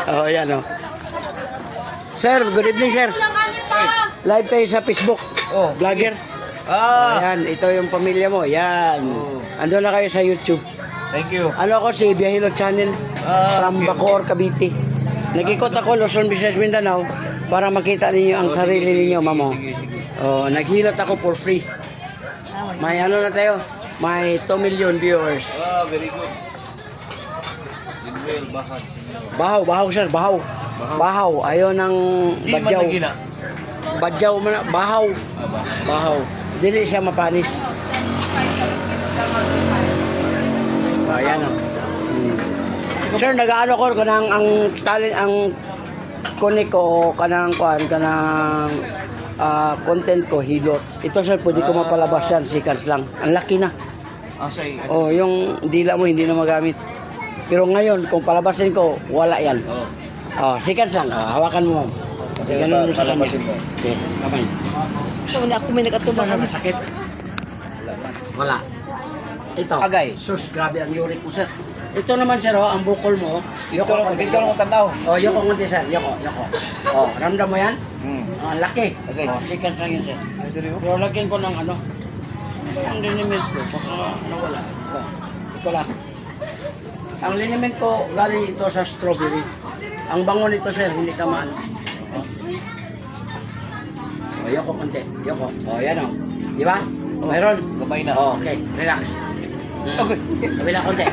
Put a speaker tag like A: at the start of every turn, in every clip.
A: Oh, yan oh. Sir, good evening, sir. Live tayo sa Facebook.
B: Oh,
A: Vlogger. Ayan, ito yung pamilya mo. Yan. Ando na kayo sa YouTube.
B: Thank you.
A: Ano ako si Biahilo Channel from
B: okay.
A: Bacoor, Cavite. Nag-ikot ako Luzon, Visayas, Mindanao para makita ninyo ang sarili ninyo, mamo.
B: Sige, sige.
A: Oh, naghilot ako for free. May ano na tayo? May 2 million viewers.
B: Very good. Well, bahan.
A: Bahaw, sir, bahaw. Bahaw, ayaw ng
B: Di man
A: badyaw.
B: lagi na.
A: Badyaw, bahaw. Bahaw. Dili siya mapanis. Ayan o. Sir, nag-ano ko kanang ang talent, ang kunik ko, kanang kuan, kanang content ko, hilot. Ito sir, pwede ko mapalabas yan, seconds lang. Ang laki na.
B: Asay.
A: Oh, yung dila mo hindi na magamit. Pero ngayon, kung palabasin ko, wala yan. Oh, seconds lang. Oh, hawakan mo. Ganun mo sa kanya. Okay, kamay. So, ako may nag-atubang na masakit. Wala. Ito.
B: Agay.
A: Sus, grabe ang uric mo, sir. Ito naman, sir, oh, ang bukol mo.
B: Dito lang tanaw.
A: Oh, yoko ngunti, sir. Yoko. Oh, ramdam mo yan? Oh, laki.
B: Okay.
A: Oh, seconds lang yun, sir. Pero lagyan ko ng ano. Ang liniment ko, baka nawala. Ito lang. Ang liniment ko, galing ito sa strawberry. Ang bango nito, sir, hindi ka maano. Oh, yoko konti. Yoko. Oh, yan o. Di ba? Mayroon.
B: Gabay na.
A: Oh, okay. Relax.
B: Okay.
A: Kabila konti.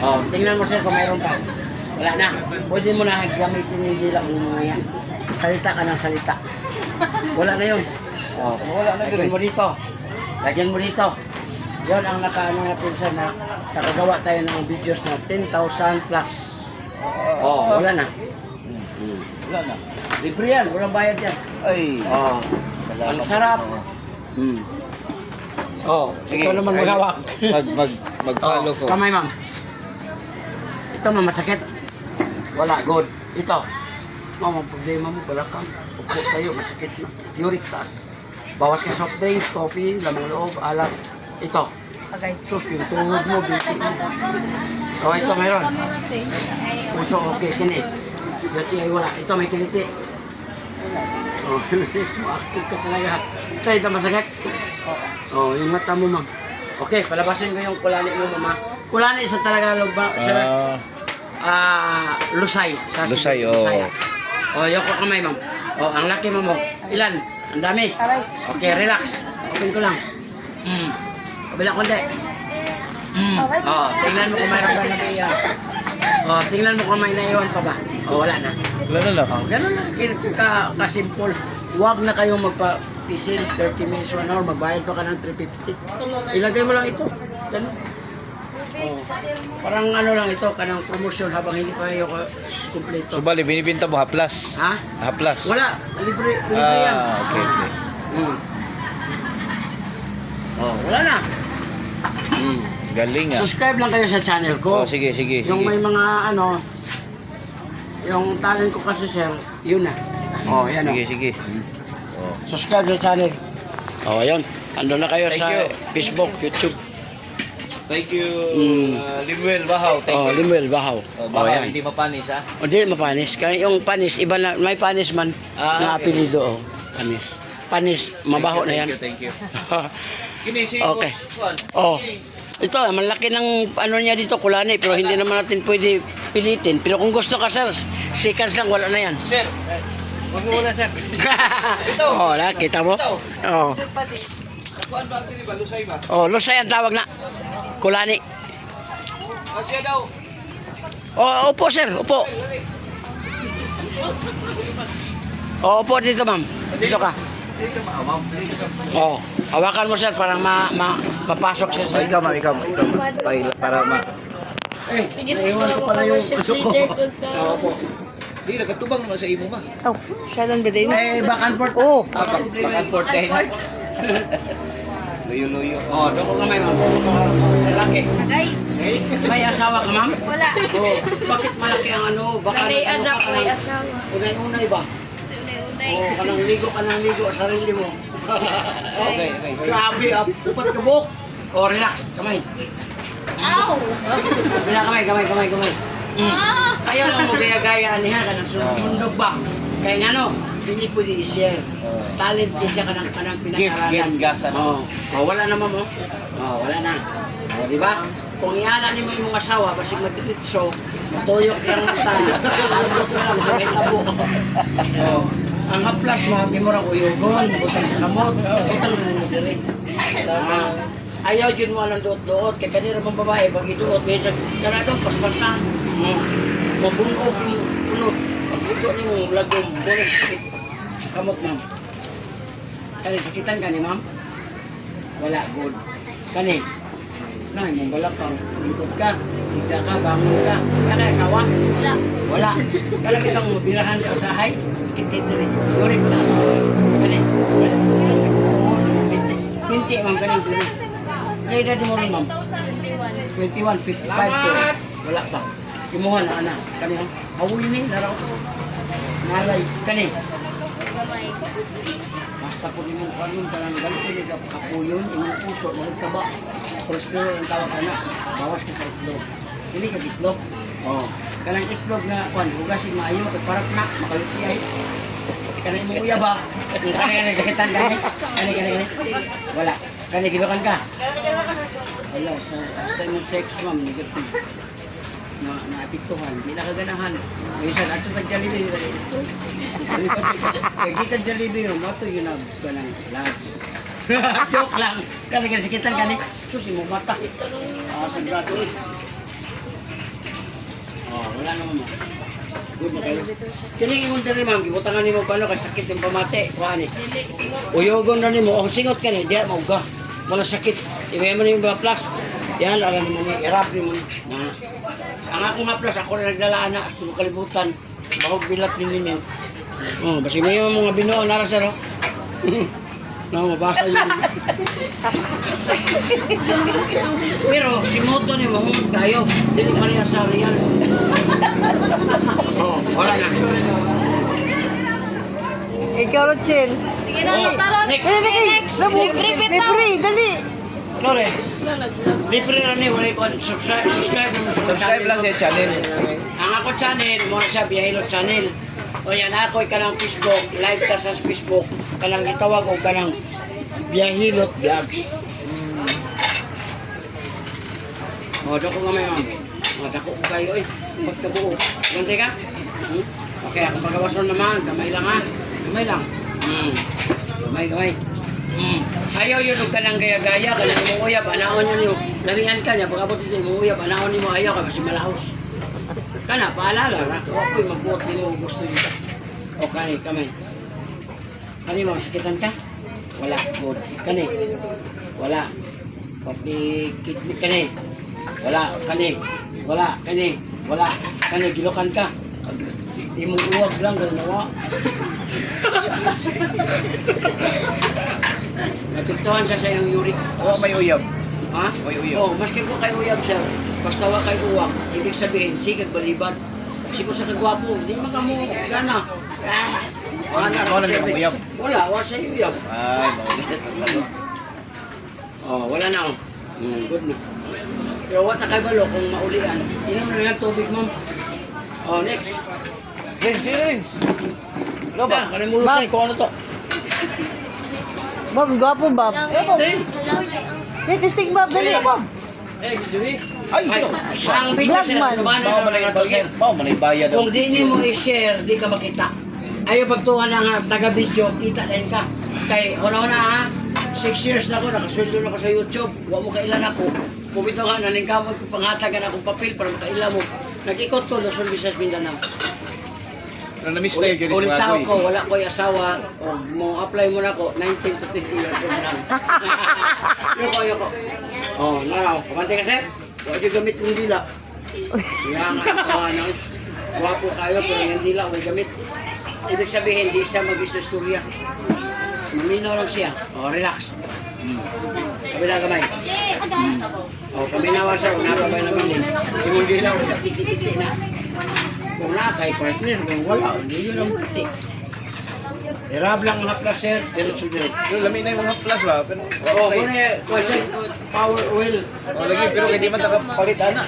A: Oh, tingnan mo, sir, kung mayroon pa. Wala na. Pwede mo na gamitin yung dila mo mamaya. Salita ka ng salita. Wala na yun. Oh,
B: Wala na
A: lagyan mo dito. Lagyan mo dito. Yun ang nakaano natin sa na nakagawa tayo ng videos na 10,000 plus. Oh, wala na.
B: Wala na.
A: Libre yan, walang bayad yan.
B: Ay.
A: Oh, ang sarap. Oh,
B: Sige.
A: ito naman maghawak.
B: Mag-follow ko.
A: Kamay, ma'am. Ito, ma'am, masakit. Wala, good. Ito. Ma'am, ang problema mo, balakang. Upo tayo, masakit na. Uric taas. Bawas ka soft drinks, coffee, lamang loob, alat. Ito. Sus, yung tuhod mo, binti mo. Oh, ito mayroon. Puso, okay, kinit. Dati ay wala. Ito, may kiliti. Oh, sex mo, active ka talaga. Ito, masakit. Oh, yung mata mo, ma'am. Okay, palabasin ko yung kulani mo, mama. Kulani sa Tagalog ba? Lusay.
B: Lusay, oh.
A: Lusaya. Oh, yoko kamay, ma'am. Oh, ang laki mo mo. Ilan? Ang dami. Okay, relax. Open ko lang. Kabila konti. Oh, tingnan mo kung mayroon ba na iyan. Oh, tingnan mo kung may naiwan pa ba. Oh, wala na.
B: Wala na lang.
A: Oh, ganun lang. Ka-simple. Huwag na kayong magpa-pisil 30 minutes, 1 hour. Magbayad pa ka ng 350. Ilagay mo lang ito. Ganun. Oh. Parang ano lang ito, kanang promotion habang hindi pa kayo kumpleto.
B: So, bali, binibinta mo haplas?
A: Ha?
B: Haplas?
A: Wala. Libre yan.
B: Okay.
A: Oh, wala na.
B: Galing ah.
A: Subscribe lang kayo sa channel ko.
B: Oh, sige.
A: Yung may mga ano, yung talent ko kasi, sir, yun na. Oh, yan o.
B: Sige. Oh.
A: Subscribe sa channel. Oh, ayun. Ando na kayo
B: Thank
A: sa
B: you.
A: Facebook, YouTube.
B: Thank you, Limuel Bahaw. Thank
A: Oh,
B: you.
A: Limuel Bahaw.
B: Bahaw,
A: yan.
B: hindi mapanis ha?
A: O, di mapanis. Kaya yung panis, iba na, may panis man na
B: Okay.
A: apelido. Oh, panis. Panis, mabaho na yan.
B: Thank you. Kinisi,
A: Okay.
B: boss.
A: Oh. Ito, malaki ng ano niya dito, kulani, pero hindi naman natin pwede pilitin. Pero kung gusto ka, sir, seconds lang, wala na yan.
B: Sir, wag mo muna, sir. Ito.
A: Oh, nakita mo?
B: Ito.
A: Oh.
B: Nakuan ba ang ba? Lusay ba?
A: Oh, lusay ang tawag na. Kulani.
B: Asya daw.
A: Oh, upo, sir, upo. Oh, upo dito, ma'am. Dito ka.
B: Dito, ma'am.
A: Oh, hawakan mo, sir, para mapasok siya sa...
B: Ikaw. Para ma...
A: Eh, naiwan ko pala yung puso ko. Oh, upo.
B: Di, nagkatubang naman sa imo ma.
C: Oh, siya lang ba din?
A: Eh, back and forth.
C: Oh,
B: Back and forth kayo na. Luyo.
A: Oh, doon ko kamay, ma'am. Malaki.
C: ay,
A: May asawa ka, ma'am?
C: wala.
A: Oh, bakit malaki ang ano? Baka
C: May
A: ano
C: anak,
A: ka,
C: may asawa.
A: Unay-unay ba?
C: Unay-unay.
A: Oh, kanang ligo sarili mo.
B: Okay.
A: Grabe, upat ka buhok. Oh, relax, kamay.
C: Ow!
A: Bila kamay.
C: Ah!
A: Ayaw lang mo gaya-gaya niya ka ng sumundog ba? Kaya nga no, hindi pwede i-share. Talent din siya kanang pinag-aralan.
B: Gift, gasan.
A: Wala naman mo. Wala na. Di ba? Kung ihala ni mo yung mga asawa, basig mag-ditso, matuyok lang ta, tarot na lang, may labo. Ang haplas mo, may murang uyugon, butang sa kamot, butang mo direct. Ayaw dyan mo alang doot-doot, kaya kanira mong babae, pag idoot, may isang kanadong paspasan. Mabunog yung punot. Pag-ito ni mong lagong, bulang sakit. Kamot, ma'am. Kani, sakitan ka ni ma'am? Wala, good. Kani, nay, mong balakang, likod ka, tigda ka, bangon ka. Kaya asawa?
C: Wala.
A: Wala. Kala kitang mabirahan ka sa hay, sakit dito rin. Yurik na. Kani, wala. Binti, ma'am, kani, dito. Kaya edad mo rin, ma'am? 21, 55 ko. Wala pa. Kimuha na, anak. Kani, hawuin ni, laraw. Malay, kani.
C: Gamay.
A: Basta po nimong kanon ka lang ganito ni kapuyon, imong puso, nagtaba. Cholesterol ang tawag ka na. Bawas ka sa itlog. Dili ka itlog. Kanang itlog nga, kwan, hugasin maayo, parat na, makayuti ay. Kanang imong uya ba? Kanang nagsakitan ka ni? Kani. Wala. Kani, gilukan ka? Wala, sa imong sex, ma'am, negative. Naapiktuhan, di nakaganahan. Minsan, ato sa Jollibee, kaya kita Jollibee yun, mato yun na ganang lads. Joke lang. Kani sakitan kani. Susi mo mata. Sa graduate. Wala naman mo. Good na kayo. Kining imong diri ma'am, gibutangan nimo bano kay sakit yung pamate. Kuani. Uyogon na nimo, singot kani, diya mauga. Wala sakit. Iba man yung plus. Yan, alam mo ni irap ni mo. Ang akong haplas, ako rin nagdalaan na sa kalibutan. Bakog bilat din ninyo. Basi mo yung mga binuon nara sir. Mabasa yun. Pero si Moto ni mahumot tayo. Dili pa rin sa real. Wala na.
C: Ikaw, Rochelle.
D: Sige na, tarot.
C: Next.
D: Repeat na.
C: Libre, dali.
A: Sorry. Libre na ni, wala ko subscribe
B: lang sa channel.
A: Ang ako channel, mo siya Biyahilo channel. O yan, ako kanang Facebook, live ta sa Facebook, kanang itawag o kanang Biyahilot Vlogs. Dako nga may ma'am. Dako ko kayo pagkabuo. Ganti ka? Okay, ako pagkawason naman, kamay lang ha. Kamay lang. Kamay. Ayaw yun ka ng gaya-gaya, ka nang umuuyab, anaon yun yung lamihan ka niya, pagkabot ito yung umuuyab, anaon mo ayaw ka kasi malahos. Kana, paalala, ako yung magbuot ni mo gusto dito. Okay, kamay. Kani mo, sakitan ka? Wala, good. Kani? Wala. Kani? Kani? Wala, kani? Wala, kani? Wala, kani? Gilukan ka? Imong uwag lang, ganawa. Napiktuhan siya sa iyong uric.
B: May uyab.
A: Ha?
B: May uyab.
A: Maski ko kay uyab sir, basta wa kay uwak, ibig sabihin, sigag balibad. Kasi kung sa kagwapo, di magamo gana.
B: Wala na uyab.
A: Wala, wala sa uyab.
B: Ay, maulit.
A: Wala na good na. Pero wala kay balo kung maulian. Inom na lang tubig, ma'am. Next.
B: Rinse.
A: Ano ba? Kanay mo lusay kung ano to.
C: Bob, gwapo, Bob. Testing, Bob, dali.
B: Ay,
A: Ay, ang video sila, lumano na to, sir.
B: Manay
A: Kung di ni mo i-share, di ka makita. Ayaw pagtuhan na nga, taga-video, kita din ka. Kay, una-una ha, 6 years na ako, nakasweldo na ako sa YouTube. Huwag mo kailan ako. Pumito nga, naningkamot ko panghatagan akong papel para makailan mo. Nag-ikot ko, Luzon, Visayas, Mindanao.
B: Na-miss tayo dyan
A: Ulit
B: sa
A: tao
B: mga
A: ko, wala ko asawa. O, mo apply mo na ko, 19 to 20 years old lang. Yoko. Naraw. Kumante ka, sir? Huwag yung gamit yung dila. Kaya nga, wapo kayo, pero yung dila, huwag gamit. Ibig sabihin, di siya mag-istorya. Malinaw lang siya. Relax. Kabila kamay. Paminawa siya, napabay naman din. Yung dila, huwag piti-piti na. Kung na kay partner, kung wala, hindi yun ang piti. Irab lang ang haplas, sir. Diretso-diretso.
B: Pero lamin na yung mga plus ba? Pero
A: Okay. Power oil.
B: lagi, pero hindi man nakapalit ana.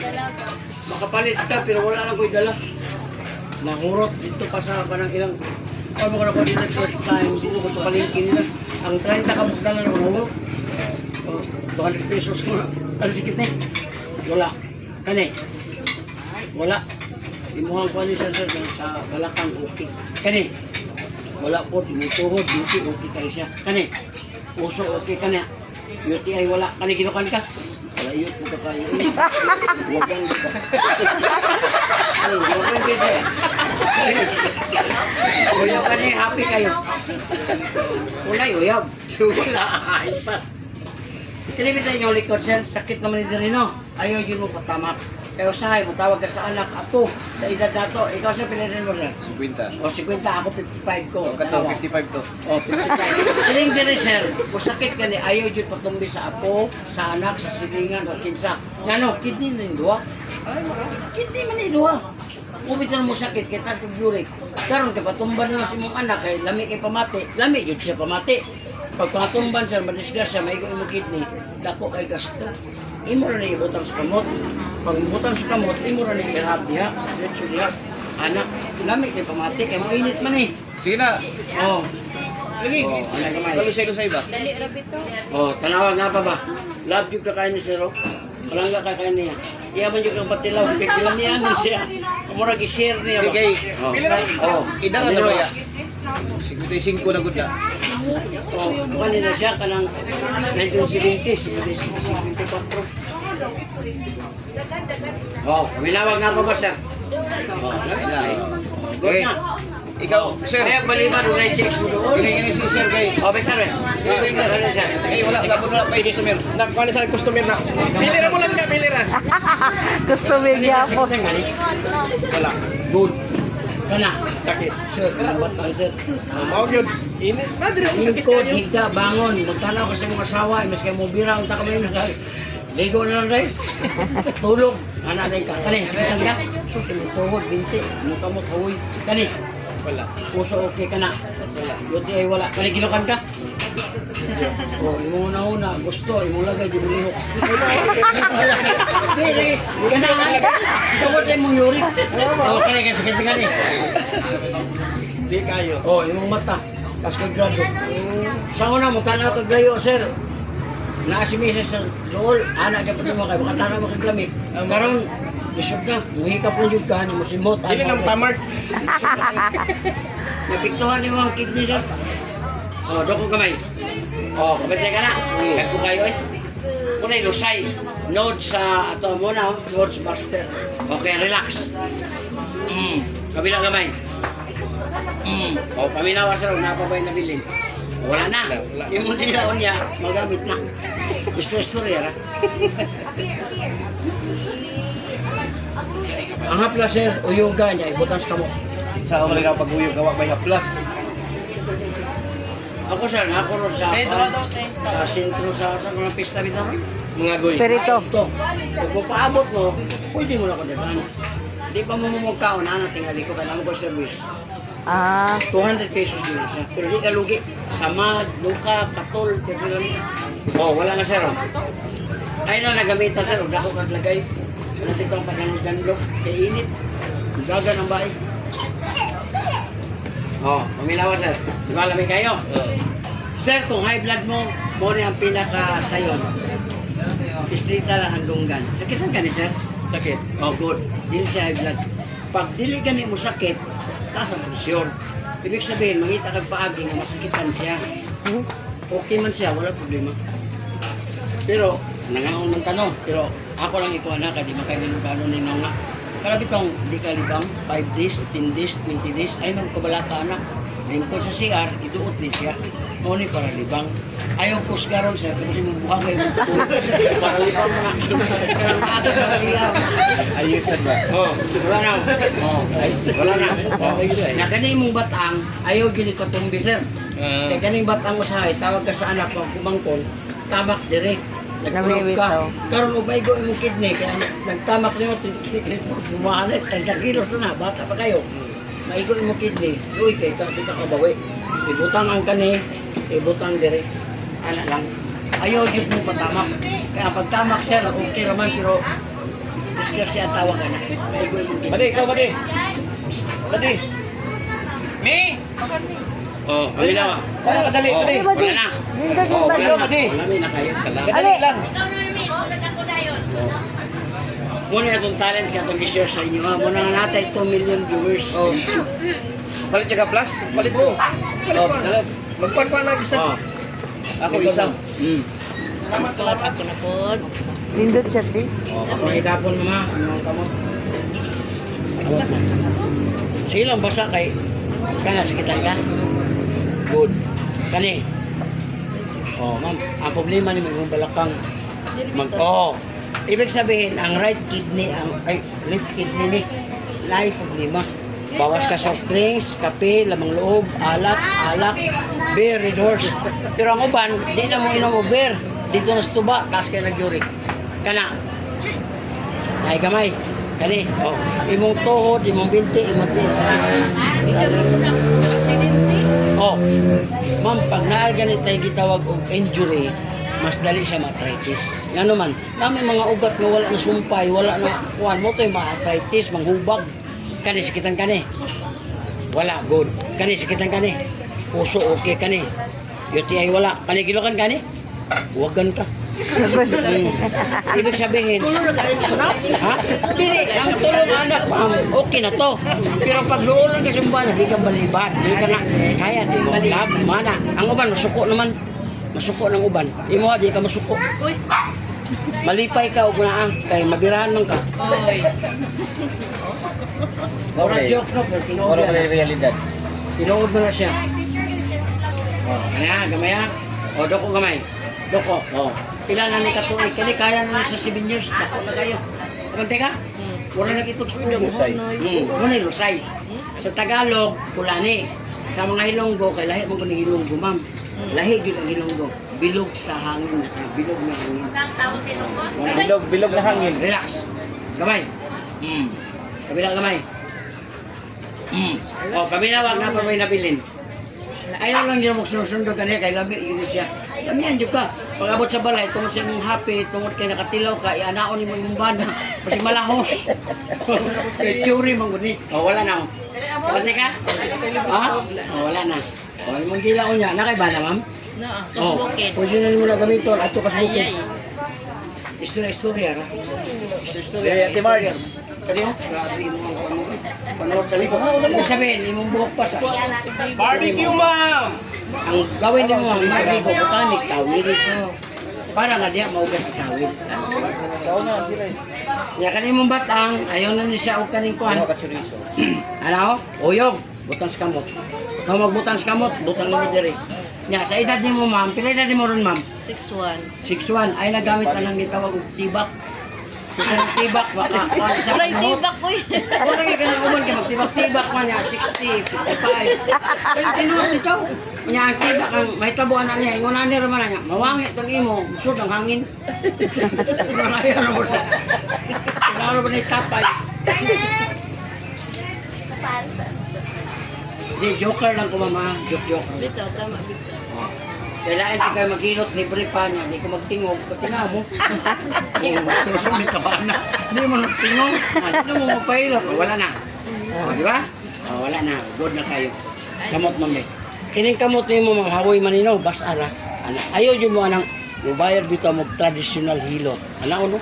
A: Makapalit ka, pero wala lang ko'y dala. Nahurot dito pa sa kanang ilang ano ko na po dito first time dito ko sa palengke nila. Ang 30 ka dala na nahurot. Oh, 200 pesos mo. Ano sikit ni? Wala. Kani? Wala. Imuhang ko ni sir sa balakang okay. Kani? Wala po, tinutuhod, beauty, okay kayo siya. Kani? Puso, okay ka na. Beauty ay wala. Kani, ginukan ka? Wala yun, puto kayo. Huwag yan. Ay, huwag yan kasi. Uyab ka niya, happy kayo. Unay, uyab. Wala, ay pa. Kinibitan niyo likod, sir. Sakit naman ni Dirino. Ayaw yun mo patamak. Kaya usahay, matawag ka sa anak, apo, sa edad na to. Ikaw siya pilirin mo sir.
B: 50.
A: O 50, ako 55 ko.
B: Kato, 55 to.
A: O 55. Kiling din sir, kung sakit ka ni, ayaw yun patumbi sa apo, sa anak, sa silingan, o kinsa. Ngano, kidney na yung duwa. Kidney man yung duwa. Ubitan mo sakit, kaya tas kag-uric. Karon kay patumban mo si mong anak, kay lami kay pamati. Lami yun siya pamati. Pag patumban siya, madisgrasya, may mo kidney, dako kay gasto. Imo ra ni ibutang sa kamot. Pag ibutang sa kamot, imo ra ni irap diha, diretso diha. Anak, lami kay pamati, kay mainit man eh.
B: Sige na.
A: Oh.
B: Lagi.
A: Oh, anak kamay.
B: Kalusay-lusay ba?
D: Dali rabi to.
A: Oh, tanawa nga pa ba? Love you ka kain ni Siro. Walang ka kain niya. Iya man yung patilaw, biglang niya man siya. Kumura gi-share niya ba?
B: Sige.
A: Oh.
B: Oh.
A: Oh.
B: Ida na ba ya? 55 na gud na.
A: So, kanina siya kanang 1970, 1974. Oh, kaminawag nga pa ba, sir? Oh, good
B: Okay.
A: na.
B: Ikaw, sir.
A: Kaya baliban doon ay 6 mo doon.
B: Gini si sir kay.
A: Oh, sir.
B: Eh wala wala pa ini customer. Nagkuha sa customer na. Pili ra mo lang ka, pili ra.
C: Customer niya po.
A: Wala. Good. Kana, sakit. Sir, kalabat lang, sir.
B: Mao gyud. Ini madre
A: Ingkod, higda, bangon. Magtanaw ka sa mga asawa. Mas kayo mo bira, unta ka mo yun. Ligo na lang rin. Tulog. Ana rin ka. Kani, sipitan ka. Susunod, tuhod, binti. Mukha mo, tawoy. Kani.
B: wala.
A: Puso, okay ka na. Yuti ay wala. Kani, ginukan ka? Oh, imong una-una, gusto, imong lagay, di mo lihok. Hindi, ganahan. Tawad ay mong yurik. Oh, kani, kani, sakit ka ni.
B: Di kayo.
A: Oh, imong mata. Kas kay grado. Sa una mo tanaw kag layo, sir. Naa si Mrs. sa dool, anak ka pati mo kay baka tanaw mo kag lamig. Karon isod na, muhikap mo jud ka ni mo simot.
B: Dili nang tamart.
A: Napiktuhan ni mo ang kidney, sir. Oh, doko kamay. Oh, kapit ka na. Kag ko kayo eh. Kunay lusay. Node sa ato mo na, nodes master. Okay, relax. Kabila kamay. O, paminawa sa ron, napabay na bilin. Wala na. Yung dilaon niya, magamit na. Story, ha? Ang hapla, sir, uyuga niya, ibutas ka mo.
B: Sa ako lang pag-uyog gawa may plus.
A: Ako, sir, ako ron sa sentro sa mga pista bitaw.
B: Mga goy.
C: Espiritu.
A: Ito, kung mapaabot mo, pwede mo na ko dyan. Di pa mo mamagkaon, na tingali ko, kailangan ko service.
C: Ah,
A: 200 pesos din siya. Pero di ka lugi. Samad, luka, katol, kaya oh, wala nga sir. Ay na nagamitan sir. Huwag ako kaglagay. Wala dito ang pagganlog. Kaya init. Gaga ng bahay. Oh, pamilawa sir. Di ba alamig kayo? Sir, kung high blood mo, mo rin ang pinaka-sayon. Istrita lang ang lunggan. Sakitan ka ni sir?
B: Sakit.
A: Oh, good. Dili siya high blood. Pag dili gani mo sakit, taas ang presyon. Ibig sabihin, mangita kag paagi nga masakitan siya. Okay man siya, wala problema. Pero, nangaon man tanong. Pero, ako lang ito anak, di makainin ka ano ni nanga. Kala bitong, di ka libang, 5 days, 10 days, 20 days, ay nang kabalaka anak. Lingkod sa CR, ituot din siya. Muni para libang. Ayaw kusgaron sir, kasi mong buha kayo ng tutulog. Para libang mo na. Kaya maaga sa kaliyaw.
B: Ayusan ba?
A: Oh, wala na. Oh, ay, wala na. Oh, na kani mong batang, ayaw gini katumbi sir. Kaya kaning batang usahay, tawag ka sa anak mo, kumangkol, tamak direct. Nagkulog ka. Karon mo baigo imong kidney, kaya nagtamak niyo, bumahalit, 30 kilos na, bata pa kayo. Maigo imong kidney, uy, kay kita kabawi. Ibutang ang kani, ibutang direct. Anak lang. Ayaw yun mong patamak. Kaya pag tamak sir, okay naman, pero discuss siya tawag ka na. Maigo imong kidney.
B: Badi, ikaw badi. Dali. Mi!
A: Oh, pamina.
B: Kaya ka, dali, dali.
A: Wala na.
C: Nindot yung
A: Oh,
C: balik.
A: wala na. Wala na kayo. Salamat.
B: Dali lang.
A: Muna itong talent ka itong i-share sa inyo. Muna nga natin 2 million viewers.
B: Oh. Palit ka plus? Palit mo. Oh, dali. Magpan pa na isa.
A: Oh.
B: Ako isa.
A: Ako na po.
C: Nindot siya, di.
A: Oh, kapahigapon mo ma. Ano ang kamot? Kamot na. Silang basa kay kana sakitan ka? Good. Kani. Oh, ma'am, ang problema ni mga balakang ibig sabihin ang right kidney left kidney ni lahi problema. Bawas ka soft drinks, kape, lamang loob, alak, beer, red horse. Pero ang uban, di na mo inom og beer. Dito na sa tuba, taas kayo nag-uric. Kana. Ay gamay. Kani, oh, imong tuhod, imong binti, imong oh, ma'am, pag naarganit tayo gitawag og injury, mas dali siya ma-arthritis. Nga naman, namin mga ugat nga wala na sumpay, wala na kuhan mo to'y ma-arthritis, manghubag. Kani, sakitan kani. Wala, good. Kani, sakitan kani. Puso, okay kani. UTI, wala. Panigilokan kani. Huwagan ka. Ibig sabihin, ha? Dili, ang tulong anak, ma'am, okay na to. Pero pag luulan ka sumbahan, di ka balibad, di ka na, kaya, di mo lab, mana. Ang uban, masuko naman, masuko ng uban. Imo, di ka masuko. Malipay ka, huwag na kay mabirahan man ka. Ora joke no, pero tinuod
B: Ora
A: na.
B: realidad.
A: Tinuod mo na siya. Oh, kaya, gamay ha? O, doko gamay. Doko, oh. Pila na ni katuig. Kani kaya na sa 7 years. Dako na kayo. Kunti ka? Wala na kitog sa ulo.
B: Lusay.
A: Muna yung lusay. Sa Tagalog, kulani. Sa mga Ilonggo, kay lahi mo ko ng Ilonggo, ma'am. Lahi yun ang Ilonggo. Bilog sa hangin. Bilog na hangin. Wala.
B: Bilog na hangin.
A: Relax. Gamay. Kabila gamay. O, kabila wag na pa may nabilin. Ayaw lang yun magsundo ka niya, kay labi yun siya. Lamihan yun ka. Pag abot sa balay, tungod sa imong happy, tungod kay nakatilaw ka, ianaon mo imong bana. Kasi malahos. Kay churi mong guni. O, wala na. Pati ka? Ha? O, wala na. O, imong dilaw niya. Nakay bana, ma'am? O, pwede na mo na gamiton. Ato kas bukid. Istorya, ra.
B: Kaya, Ate Mark.
A: Kaya, grabe mo ang panood sa likod. Ibig sabihin, imong buhok pa sa...
B: Barbecue, ma'am!
A: Ang gawin niyo ang magigo, botanik, tawid ito. Para nga diya, maugat sa tawid.
B: Ikaw na, sila eh.
A: Kaya kanin mong batang, ayaw na niya siya o kaning kuhan.
B: Ano ka chorizo?
A: Ano? Uyog, butang sa kamot. Ikaw magbutang sa kamot, butang mo diri. Nya, sa edad ni mo, ma'am, pila edad ni mo ron, ma'am?
D: 6'1".
A: 6'1", ay nagamit na nang gitawag og tibak. Isang tibak, baka, isa
D: Aray,
A: ka mo.
D: tibak ko eh.
A: Kung lagi ka na uman ka, magtibak-tibak man niya, 60, 55. Pero tinuot ikaw. Kanya ang tibak, ang may tabuan na niya, ingunan niya naman na niya, mawangi itong imo, musod ang hangin. Siguro na yun, ano siya. Siguro ba na itapay? Di, joker lang ko mama, joke.
D: Bito, tama, bito.
A: Kailangan ka kayo maghilot, libre pa niya, hindi ko magtingog, patinga mo. Susunod ka ba na? Hindi mo nagtingog, hindi mo mapahilot, wala na. O, di ba? O, wala na, good na kayo. Kamot mami. Kining kamot niyo mo mga hawoy maninaw, bas ara. Ayaw yun mo anang, mubayad dito mag traditional hilot. Ano, no?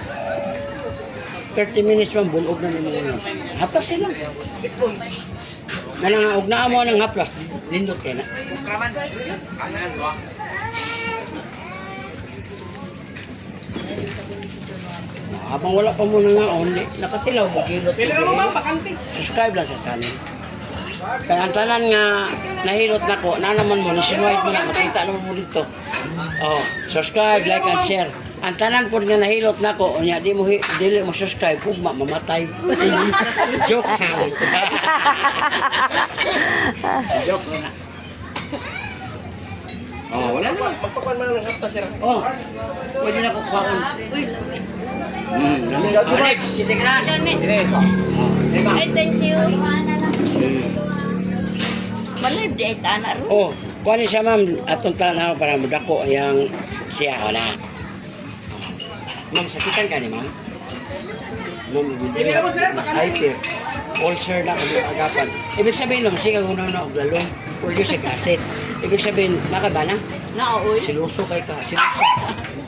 A: 30 minutes man, bunog na naman yun. Haplas sila. Nanangaog na mo ng haplas, lindot kayo na. Habang wala pa muna nga on, nakatilaw mo kilot.
B: Pila mo, ma'am, bakante.
A: Subscribe lang sa channel. Kaya ang tanan nga nahilot na ko, na naman mo, nasinwahit mo na, makita naman mo dito. Oh, subscribe, like, and share. Ang tanan po nga nahilot na ko, onya, dili mo subscribe, kugma, mamatay. Joke lang. Joke lang. Oh, wala na.
B: Magpakuan mo lang ng hapta, sir.
A: Oh, pwede na kukuhaan. Next, kita ka na. Diba?
D: Ay, thank you. Malay, di ay tana ro.
A: Oh, kuha ni siya ma'am, atong tanaw para mudako yung siya, wala. Ma'am, sakitan ka ni ma'am? Ma'am,
B: Pili na mo, sir,
A: hyper. ulcer na kung agapan. Ibig sabihin lang, siya kung na og lalong, uric acid. Ibig sabihin, nakabana?
D: Naoy.
A: Siluso kay ka, siluso.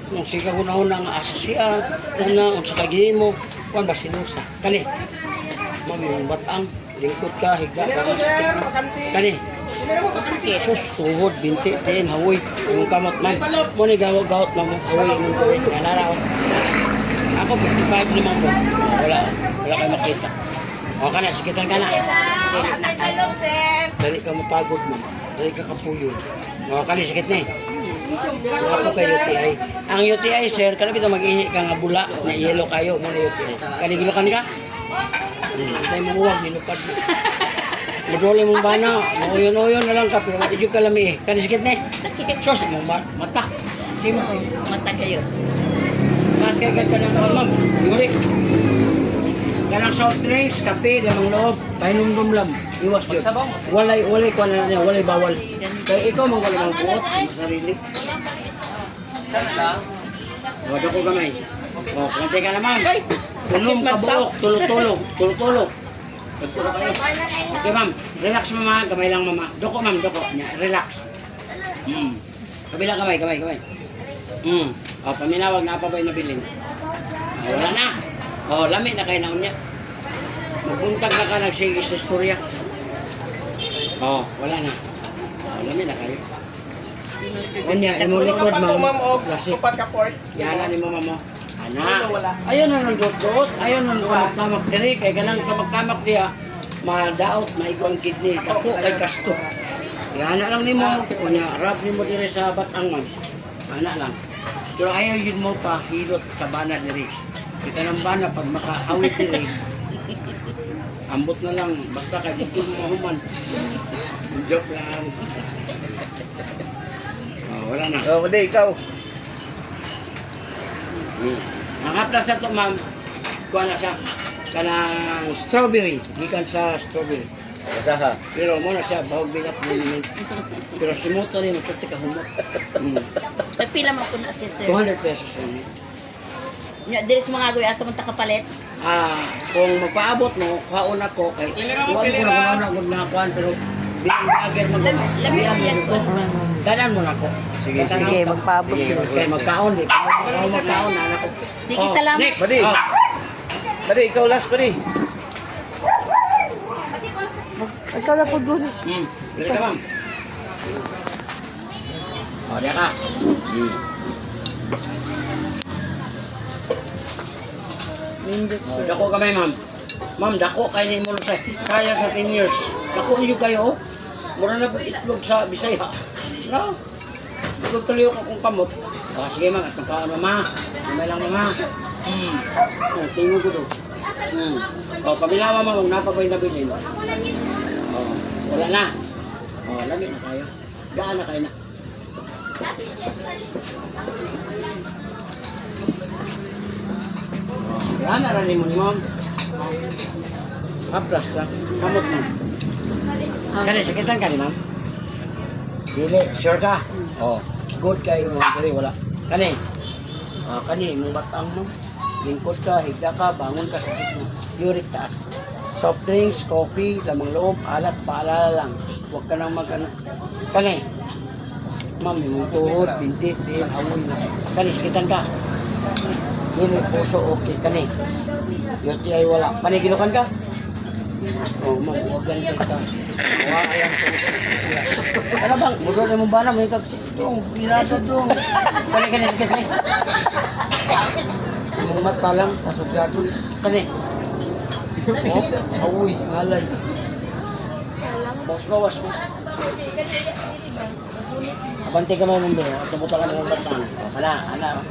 A: Kung siya kung na nga asa siya, kung sa kagihimo, kung ba silusa. Kani, mami, yung batang, lingkod ka, higa ka. Kani, sus, tuhod, binti, din, hawoy, yung kamot, ma'am. Muna gawat, ma'am, hawoy, yung hawoy, nalaraw. Ako, 55 naman po. Wala kayo makita. O, kana, sikitan ka na. Dali ka mapagod, ma'am. Dali ka kapuyo. O, kana, sikit na eh. Wala po kay UTI. Ang UTI, sir, kana bitaw mag-ihi ka nga bula, na yellow kayo, muna UTI. Kanigilukan ka? Tayo mamuwag, nilupad mo. Maduli mong bana, mauyon-uyon na lang ka, pero matidyo ka lami eh. Kani, sikit na eh. Sos, mong mata. Sino?
D: Mata kayo.
A: Mas kaya ka ng ma'am, yurik. Ganang soft drinks, kape, lamang loob, pahinumdum lang. Iwas yun. Walay ko na niya, walay bawal. Kaya ikaw mong wala ng buot, masarili. Wala ko gamay. O, kante ka na ma'am. Tunom ka buok, tulog. Nagpuro kayo. Okay ma'am, relax mama, gamay lang mama. Doko ma'am, doko. Relax. Kabila kamay. O, paminawag na pa ba yung nabilin? O, wala na. O, lamig na kayo naon niya. Magbuntag na ka nagsige sa istorya. O, wala na. O, lamig na kayo. O niya, imo likod ma'am. Klasik. Yana ni mo mamo. Ana. Ayaw na nang dot-dot. Ayaw na nang kamak diri. Kaya ganang kamak diya. Madaot, maigwang kidney. Ako kay kasto. Yana lang ni mo. O niya, rap ni mo diri sa batang ma'am. Ana lang. Pero ayaw yun mo pa hilot sa bana diri. Kita ng bana pag makahawit diri. Ambot na lang. Basta kay dito mo mahuman. Joke lang. Wala na.
B: Oh, hindi, ikaw.
A: Ang haplas na ito, ma'am, kuha na siya. Kanang strawberry. Gikan sa strawberry.
B: Masaha.
A: Pero muna siya, bahog bilat mo naman. Pero si Moto rin, magputi ka humot.
D: Pila man ko na sir.
A: 200 pesos yun.
D: Nya diri sa mga agoy asa man ta kapalit.
A: Kung magpaabot mo, kaon ako kay huwag ko na gud na kuan pero bilang bagay
D: Labi ko.
A: Dalan mo na ko.
C: Sige, magpaabot
B: Sige,
C: mo.
A: Kaya magkaon di. Magkaon na ako.
D: Sige, salamat.
A: Next.
B: Badi. Badi, ikaw last, badi.
C: Ikaw na po doon.
A: Dili ka ma'am. Diya ka. Dako kamay ma'am. Ma'am, dako kayo ni mo sa kaya sa 10 years. Dako niyo kayo. Mura na po itlog sa Bisaya. No? Itlog tuloy ko kung kamot. Sige ma'am, at magkaon mama. Kamay lang mama. Tingin ko doon. Pabilawa mo, huwag napagoy na bilhin. Wala na. Lamig na kayo. Gaan na kayo na. Gaan na rin mo ni ma'am. Haplas na. Kamot mo. Kani, sakitan ka ni ma'am? Dili, sure ka? Good kayo mo. Dili, wala. Kani. Kani, mong batang mo. Lingkod ka, higda ka, bangon ka, sakit mo. Uric taas. Soft drinks, coffee, lamang loob, alat, paalala lang. Huwag ka nang mag-ano. Kani. Ma'am, yung tuhod, binti, tiil, amoy na. Kani, sakitan ka. Dili, puso, okay. Kani. UTI wala. Panigilukan ka? Ma'am, huwag yan ka. Ayan ko. Ano bang? Mudol na mong bana, may kagsik doon. Pirata doon. Kani, sakit na. Mga mata lang, pasugado. Kani. Awoy, halay. Bawas mo. Abante ka mo mong bero. Tumuta ka ng batang. Ana.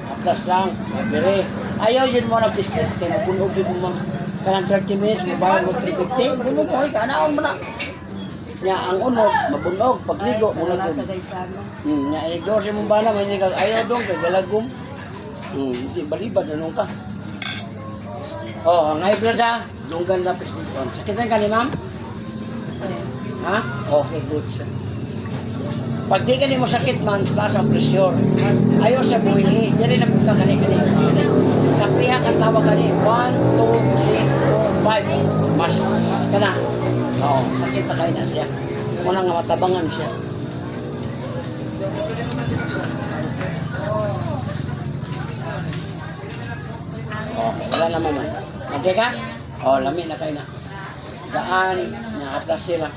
A: Aplas lang. Bire. Ayaw yun mo na business. Kaya mabunog yun mo. Kanang 30 minutes, mabayad mo 350. Bunog mo, anaon mo na. Nya ang unod, mabunog, pagligo, mulagom. Nya i-dose mo ba na, may nigag ayaw dong, kay galagom. Hindi, balibad, anong ka? Ang high blood ha, lunggan lapis dito. Sakitan ka ni ma'am? Ha? Okay, good sir. Pag di ka mo sakit man, taas ang presyon. Ayaw sa buhi, dili na punta kani-kani. Kapiha ka tawag kani, 1, 2, 3, 4, 5. Mas, kana. Oo, sakit na kayo na siya. Unang nga matabangan siya. Okay, wala naman man. Okay ka? Oh, lami na kayo na. Daan, na-atlas sila.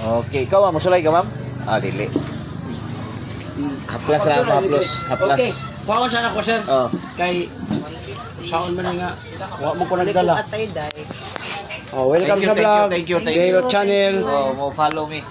B: Okay, ikaw ma'am, musulay ka ma'am? Ah, dili. Haplas na, haplos. Haplas.
A: Okay, kuhaon sana ko, sir.
B: Oh.
A: Kay, saan man nga, huwag mo ko nagdala.
C: Atay, day.
A: Oh, welcome
B: Thank you,
A: sa vlog.
B: thank you, thank you.
A: Gayo channel.
B: Oh, mo follow me.